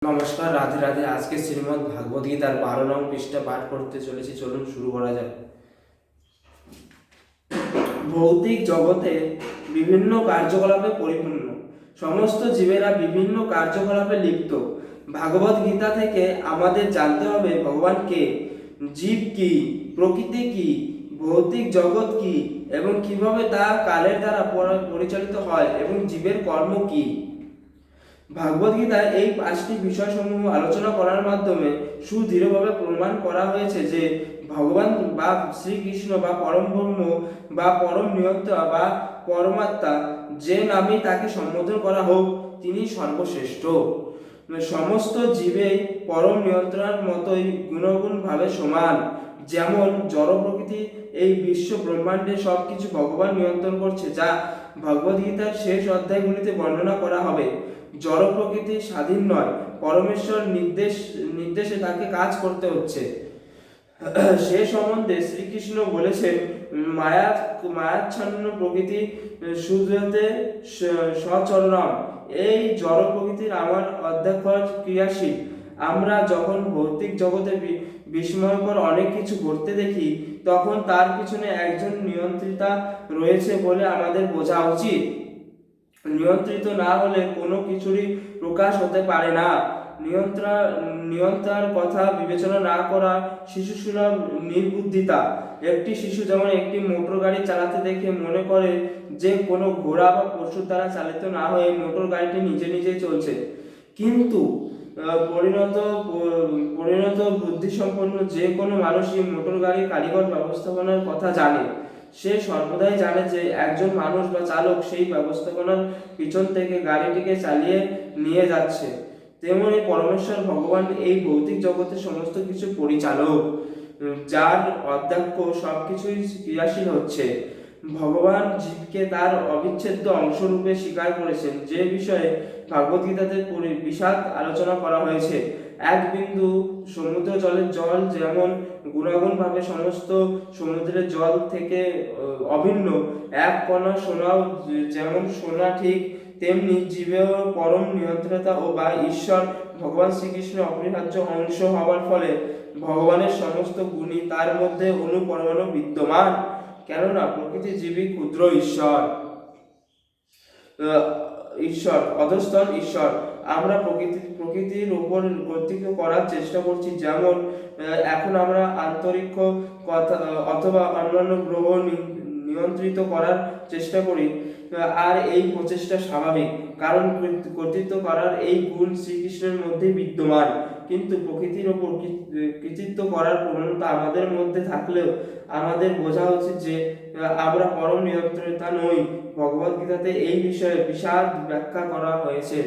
নমস্কার, রাধে রাধে। আজকে শ্রীমদ্ ভাগবত গীতার 12 নং পৃষ্ঠা পাঠ করতে চলেছি। চলুন শুরু করা যাক। ভৌতিক জগতে বিভিন্ন কার্যকলাপে পরিপূর্ণ, সমস্ত জীবেরা বিভিন্ন কার্যকলাপে লিপ্ত। ভাগবত গীতা থেকে আমাদের জানতে হবে ভগবান কে, জীব কি, প্রকৃতি কি, ভৌতিক জগৎ কি এবং কিভাবে তা কালের দ্বারা পরিচালিত হয় এবং জীবের কর্ম কি। ভাগবত গীতায় এই 5টি বিষয়সমূহ আলোচনা করার মাধ্যমে সুদৃঢ়ভাবে প্রমাণ করা হয়েছে যে ভগবান বা শ্রীকৃষ্ণ বা পরম ব্রহ্ম বা পরম নিয়ন্ত্রণ বা পরমাত্মা, যে নামেই তাকে সম্বোধন করা হোক, তিনি সর্বশ্রেষ্ঠ। সমস্ত জীবেই পরম নিয়ন্ত্রণের মতোই গুণগুণভাবে সমান। যেমন জড় প্রকৃতি, এই বিশ্ব ব্রহ্মাণ্ডে সবকিছু ভগবান নিয়ন্ত্রণ করছে, যা ভগবদ গীতার শেষ অধ্যায়গুলিতে বর্ণনা করা হবে। জড় প্রকৃতি স্বাধীন নয়, পরমেশ্বর নির্দেশে তাকে কাজ করতে হচ্ছে। সে সম্বন্ধে শ্রীকৃষ্ণ বলেছেন, মায়াচ্ছন্ন প্রকৃতি শুদ্ধতে সচরণম। এই জড় প্রকৃতির আমার অধ্যক্ষ ক্রিয়াশীল। আমরা যখন ভৌতিক জগতে বিস্ময়কর অনেক কিছু ঘটতে দেখি, তখন তার পিছনে একজন নিয়ন্ত্রিতা রয়েছে বলে আমাদের বোঝা উচিত। নিয়ন্ত্রিত না হলে কোনো কিছুরই প্রকাশ হতে পারে না। নিয়ন্ত্রণার কথা বিবেচনা না করা শিশুসুলভ নির্বুদ্ধিতা। একটি শিশু যেমন একটি মোটর গাড়ি চালাতে দেখে মনে করে যে কোনো ঘোড়া বা পশুর দ্বারা চালিত না হয়ে মোটর গাড়িটি নিজে নিজেই চলছে, কিন্তু পরিণত বুদ্ধিসম্পন্ন যে কোনো মানুষই মোটর গাড়ির কারিগর ব্যবস্থাপনার কথা জানে। সে সর্বদাই জানে যে একজন মানুষ বা চালক সেই ব্যবস্থাপনার পিছন থেকে গাড়িটিকে চালিয়ে নিয়ে যাচ্ছে। তেমনি পরমেশ্বর ভগবান এই ভৌতিক জগতের সমস্ত কিছু পরিচালক, যার অধ্যক্ষ সবকিছুই ক্রিয়াশীল হচ্ছে। ভগবান জীবকে তার অবিচ্ছেদ্য অংশরূপে স্বীকার করেছেন, যে বিষয়ে ভগবদ্গীতাতে বিশদ আলোচনা করা হয়েছে। এক বিন্দু সমুদ্র জলের জল যেমন গুণাগুণভাবে সমস্ত সমুদ্রের জল থেকে অভিন্ন, এক কণা সোনাও যেমন সোনা, ঠিক তেমনি জীবেও পরম নিয়ন্ত্রতা ও বা ঈশ্বর ভগবান শ্রীকৃষ্ণের অপরিহার্য অংশ হওয়ার ফলে ভগবানের সমস্ত গুণই তার মধ্যে অনুপরমাণু বিদ্যমান। কেননা প্রকৃতি জীবী ক্ষুদ্র ঈশ্বর, অধস্তন ঈশ্বর। আমরা প্রকৃতির উপর কর্তৃত্ব করার চেষ্টা করছি। যেমন এখন আমরা আন্তরিক্ষ কথা অথবা অন্যান্য গ্রহ নিয়ন্ত্রিত করার চেষ্টা করি, আর এই প্রচেষ্টা স্বাভাবিক, কারণ কর্তৃত্ব করার এই গুণ শ্রীকৃষ্ণের মধ্যে বিদ্যমান। কিন্তু প্রকৃতির ওপর কৃতিত্ব করার প্রবণতা আমাদের মধ্যে থাকলেও আমাদের বোঝা উচিত যে আমরা পরম নিয়ন্ত্রিতা নই। ভগবদ গীতাতে এই বিষয়ে বিশদ ব্যাখ্যা করা হয়েছে।